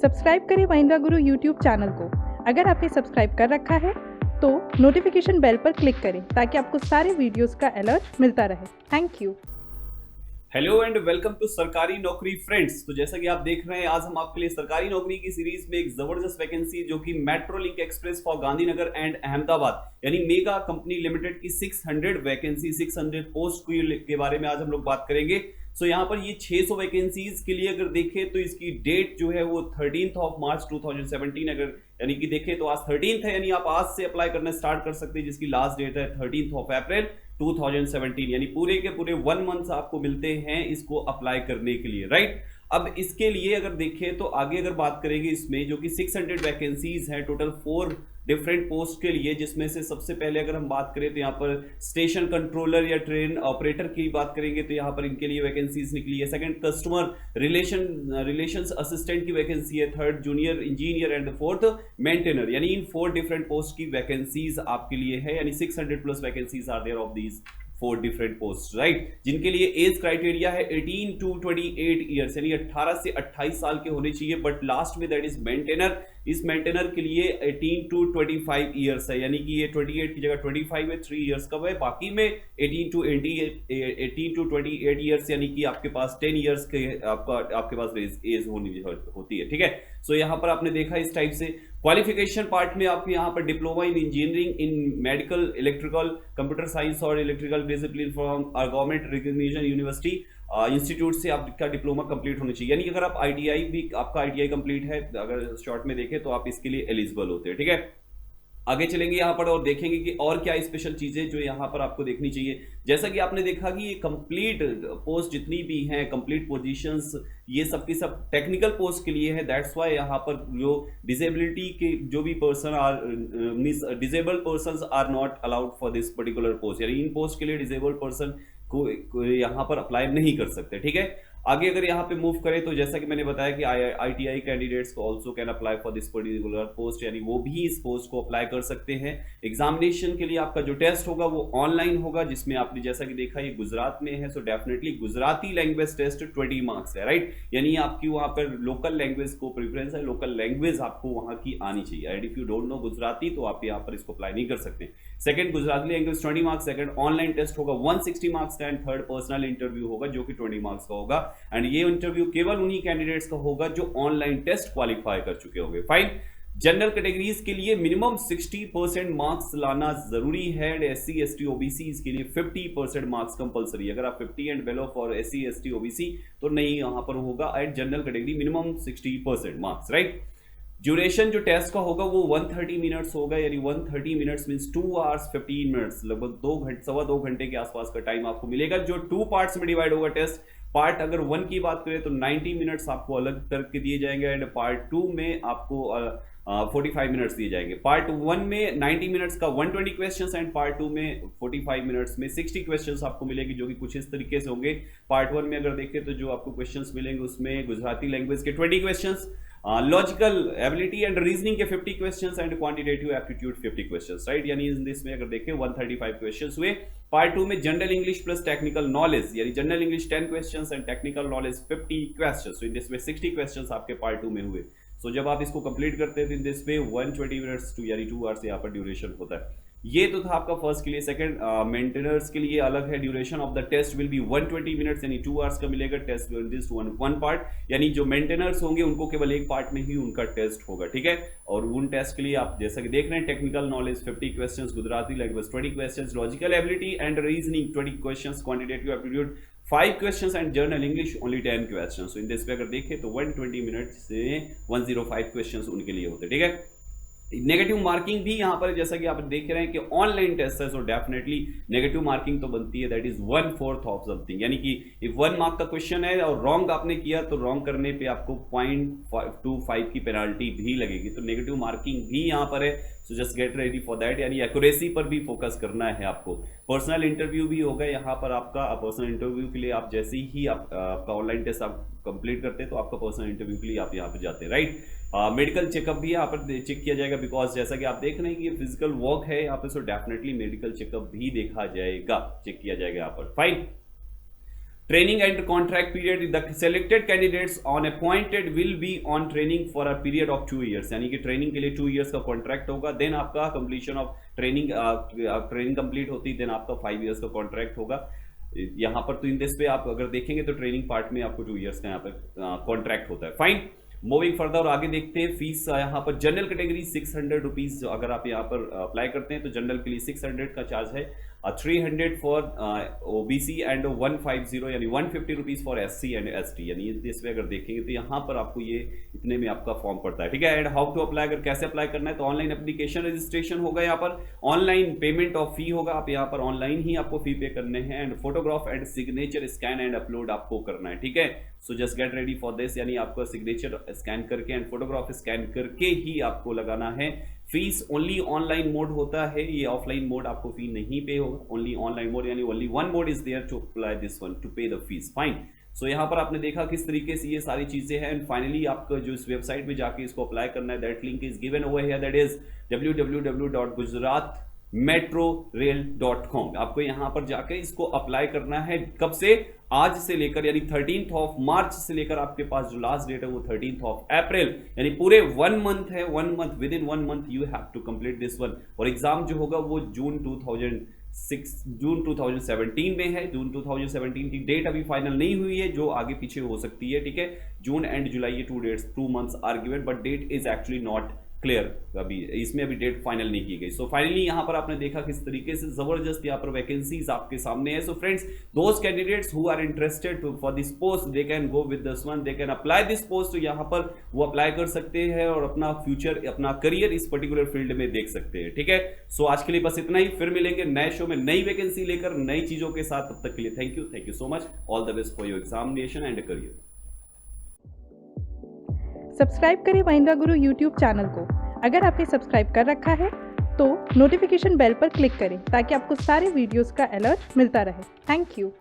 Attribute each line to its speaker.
Speaker 1: Subscribe करें महिंद्रा गुरु YouTube channel को। अगर आपने सब्सक्राइब कर रखा है तो नोटिफिकेशन बेल पर क्लिक करें ताकि आपको सारे वीडियोस का अलर्ट मिलता रहे। Thank you.
Speaker 2: Hello and welcome to सरकारी नौकरी फ्रेंड्स। तो जैसा कि आप देख रहे हैं, आज हम आपके लिए सरकारी नौकरी की सीरीज में एक जबरदस्त वैकेंसी जो कि metro link express for Gandhinagar and Ahmedabad यानी मेगा कंपनी लिमिटेड की 600 वैकेंसी 600 पोस्ट के बारे में आज हम लोग बात करेंगे। सो यहाँ पर ये 600 वैकेंसीज के लिए अगर देखें तो इसकी डेट जो है वो 13 मार्च 2017 अगर यानी कि देखें तो आज 13 है, यानी आप आज से अप्लाई करना स्टार्ट कर सकते हैं, जिसकी लास्ट डेट है 13 अप्रैल 2017, यानी पूरे के पूरे 1 मंथ आपको मिलते हैं इसको अप्लाई करने के लिए, राइट। अब इसके लिए अगर देखें तो आगे अगर बात करेंगे इसमें जो कि 600 वैकेंसीज हैं टोटल 4 डिफरेंट पोस्ट के लिए, जिसमें से सबसे पहले अगर हम बात करें तो यहाँ पर स्टेशन कंट्रोलर या ट्रेन ऑपरेटर की बात करेंगे तो यहाँ पर इनके लिए वैकेंसीज निकली है। सेकंड कस्टमर रिलेशंस असिस्टेंट की वैकेंसी है। Third junior engineer and fourth maintainer, यानी इन 4 डिफरेंट पोस्ट की वैकेंसीज आपके लिए है, यानी 600 plus vacancies are there of these 4 different post, right. जिनके लिए एज क्राइटेरिया है 18 to 28 ईयर्स, यानी 18 से 28 साल के होने चाहिए, बट लास्ट में दैट इज मेंटेनर। इस मेंटेनर के लिए 18 to 25 ईयर्स है, यानी कि ये 28 की जगह 25 है, 3 ईयर्स कब है, बाकी में 18 to 28 ईयर्स, यानी कि आपके पास 10 ईयर्स के आपके पास एज होती है, ठीक है। सो यहाँ पर आपने देखा इस टाइप से क्वालिफिकेशन पार्ट में आपके यहाँ पर diploma in engineering in medical electrical computer science और electrical discipline from government recognition university institute से आपका डिप्लोमा कंप्लीट होना चाहिए, यानी अगर आप आईटीआई भी आपका आईटीआई कंप्लीट है, अगर शॉर्ट में देखें तो आप इसके लिए एलिजिबल होते हैं, ठीक है। आगे चलेंगे यहाँ पर और देखेंगे कि और क्या स्पेशल चीजें जो यहाँ पर आपको देखनी चाहिए। जैसा कि आपने देखा कि ये कंप्लीट पोस्ट जितनी भी हैं, कंप्लीट पोजीशंस, ये सब की सब टेक्निकल पोस्ट के लिए है। दैट्स वाई यहाँ पर जो डिसेबिलिटी के जो भी person are disabled persons are not allowed for this particular post, यानी इन पोस्ट के लिए डिसेबल्ड पर्सन को यहाँ पर अप्लाई नहीं कर सकते, ठीक है। आगे अगर यहाँ पे मूव करें तो जैसा कि मैंने बताया कि आईटीआई कैंडिडेट्स को also can apply for this particular post, यानी वो भी इस पोस्ट को अप्लाई कर सकते हैं। एग्जामिनेशन के लिए आपका जो टेस्ट होगा वो ऑनलाइन होगा, जिसमें आपने जैसा कि देखा ये गुजरात में है, so definitely Gujarati language test 20 marks है, राइट। यानी आपकी वहाँ पर लोकल लैंग्वेज को प्रेफरेंस है, लोकल लैंग्वेज आपको वहाँ की आनी चाहिए, and if you don't know Gujarati तो आप यहाँ पर इसको अप्लाई नहीं कर सकते। Second Gujarati language 20 marks, second online test होगा 160 मार्क्स का, एंड थर्ड पर्सनल इंटरव्यू होगा जो कि 20 मार्क्स का होगा, एंड ये इंटरव्यू केवल उन्हीं कैंडिडेट्स का होगा जो ऑनलाइन टेस्ट क्वालिफाई कर चुके होंगे। फाइन। जनरल कैटेगरीज के लिए मिनिमम 60% मार्क्स लाना जरूरी है, एससी एसटी ओबीसी के लिए 50% मार्क्स कंपलसरी। अगर आप 50 and below for SC ST OBC तो नहीं यहाँ पर होगा, at general category minimum 60% marks, right. Duration जो टेस्ट का होगा वो 130 मिनट्स होगा, यानी 130 मिनट्स मींस 2 hours 15 मिनट्स, लगभग 2 घंटे के आसपास का टाइम आपको मिलेगा, जो 2 पार्ट्स में डिवाइड होगा टेस्ट। पार्ट अगर 1 की बात करें तो 90 मिनट्स आपको अलग करके दिए जाएंगे, एंड पार्ट 2 में आपको 45 मिनट्स दिए जाएंगे। पार्ट 1 में 90 मिनट्स का 120 क्वेश्चंस, एंड पार्ट 2 में 45 मिनट्स में 60 क्वेश्चंस आपको मिलेंगे, जो कि कुछ इस तरीके से होंगे। पार्ट 1 में अगर देखें तो जो आपको क्वेश्चंस मिलेंगे उसमें गुजराती लैंग्वेज के 20 questions, logical ability and reasoning के 50 questions, and quantitative aptitude 50 questions, right. यानी इसमें अगर देखें 135 क्वेश्चंस हुए। पार्ट 2 में general English plus technical knowledge, यानी general English 10 questions and technical knowledge 50 questions, तो इन दिस में 60 क्वेश्चंस आपके पार्ट 2 में हुए। सो जब आप इसको कंप्लीट करते हैं तो इन दिस में 120 मिनट्स यानी 2 आवर्स यहाँ पर ड्यूरेशन होता है। ये तो था आपका फर्स्ट के लिए। सेकंड मेंटेनर्स के लिए अलग है, duration of the test will be 120 minutes, यानी 2 आवर्स का मिलेगा टेस्ट, दिस वन पार्ट, यानी जो मेंटेनर्स होंगे उनको केवल एक पार्ट में ही उनका टेस्ट होगा, ठीक है। और उन टेस्ट के लिए आप जैसा कि देख रहे हैं, technical knowledge 50 questions, Gujarati language 20 questions, logical ability and reasoning 20 questions, quantitative aptitude 5 questions, and journal English only 10 questions. In this पे अगर देखें तो 120 मिनट से 105 क्वेश्चंस उनके लिए होते हैं, ठीक है। नेगेटिव मार्किंग भी यहाँ पर जैसा कि आप देख रहे हैं कि ऑनलाइन टेस्ट है, सो डेफिनेटली नेगेटिव मार्किंग तो बनती है, दैट इज 1/4 ऑफ समथिंग, यानी कि इफ 1 मार्क का क्वेश्चन है और रॉन्ग आपने किया तो रॉन्ग करने पे आपको 0.25 की पेनाल्टी भी लगेगी, तो नेगेटिव मार्किंग भी यहाँ पर है। So just get ready for that, यानी एक्यूरेसी पर भी फोकस करना है आपको। पर्सनल इंटरव्यू भी होगा यहाँ पर आपका। पर्सनल इंटरव्यू के लिए आप जैसे ही आपका ऑनलाइन टेस्ट आप कंप्लीट करते हैं तो आपका पर्सनल इंटरव्यू के लिए आप यहाँ पे जाते हैं, राइट। मेडिकल चेकअप भी यहाँ पर चेक किया जाएगा, बिकॉज जैसा कि आप देख रहे हैं कि ये फिजिकल वर्क है यहाँ पे, सो डेफिनेटली मेडिकल चेकअप भी देखा जाएगा, चेक किया जाएगा यहाँ पर। Fine. Training and contract period, the selected candidates on appointed will be on training for a period of 2 years, यानी कि ट्रेनिंग के लिए 2 ईयर्स का कॉन्ट्रैक्ट होगा। देन आपका कंप्लीशन ऑफ ट्रेनिंग कंप्लीट होती है, देन आपका 5 ईयर्स का कॉन्ट्रैक्ट होगा। यहाँ पर तो इन दिस पे आप अगर देखेंगे तो ट्रेनिंग पार्ट में आपको 2 ईयर्स का यहाँ पर कॉन्ट्रैक्ट होता है। फाइन, मूविंग फर्दर और आगे देखते हैं। फीस यहाँ पर जनरल कैटेगरी 600 रुपीज, अगर आप यहाँ पर अप्लाई करते हैं तो जनरल के लिए 600 का चार्ज है, 300 फॉर ओबीसी एंड 150 यानी 150 rupees for SC and ST, यानी इसमें अगर देखेंगे तो यहाँ पर आपको ये इतने में आपका फॉर्म पड़ता है। ठीक है, एंड हाउ टू अप्लाई, अगर कैसे अप्लाई करना है तो ऑनलाइन एप्लीकेशन रजिस्ट्रेशन होगा, यहाँ पर ऑनलाइन पेमेंट ऑफ फी होगा, आप यहाँ पर ऑनलाइन ही आपको फी पे करने हैं, and photograph and signature scan and upload आपको करना है। ठीक है, so just get ready for this, यानी आपका सिग्नेचर स्कैन करके एंड फोटोग्राफ स्कैन करके ही आपको लगाना है। फीस ओनली ऑनलाइन मोड होता है, ये ऑफलाइन मोड आपको फी नहीं पे होगा, ओनली ऑनलाइन मोड, यानी only one mode is there to apply this one to pay the fees. Fine, so यहाँ पर आपने देखा किस तरीके से ये सारी चीजें हैं, एंड फाइनली आपको जो इस वेबसाइट पे जाके इसको अप्लाई करना है, that link is given over here, that is www.gujaratmetrorail.com। आपको यहाँ पर जाकर इसको अप्लाई करना है, कब से, आज से लेकर, यानी 13th ऑफ मार्च से लेकर आपके पास जो लास्ट डेट है वो 13th ऑफ अप्रैल, यानी पूरे 1 मंथ है, 1 month, within 1 month you have to complete this one. और एग्जाम जो होगा वो जून 2017 में है। जून 2017 की डेट अभी फाइनल नहीं हुई है, जो आगे पीछे हो सकती है। ठीक है, जून एंड जुलाई ये 2 dates, 2 months are given, but date is actually not clear, अभी इसमें अभी डेट फाइनल नहीं की गई। सो फाइनली यहाँ पर आपने देखा किस तरीके से जबरदस्त यहाँ पर वैकेंसीज आपके सामने है। So friends, those candidates who are interested for this post, they can go with this one, they can apply this post. तो यहाँ पर वो अप्लाई कर सकते हैं और अपना फ्यूचर, अपना करियर इस पर्टिकुलर फील्ड में देख सकते हैं। ठीक है, सो आज के लिए बस इतना ही, फिर मिलेंगे नए शो में नई वैकेंसी लेकर, नई चीजों के साथ। तब तक के लिए thank you so much, all the best for your examination and career.
Speaker 1: Subscribe करें महिंद्रा गुरु यूट्यूब चैनल को। अगर आपने सब्सक्राइब कर रखा है तो नोटिफिकेशन बेल पर क्लिक करें ताकि आपको सारे वीडियोस का अलर्ट मिलता रहे। Thank you.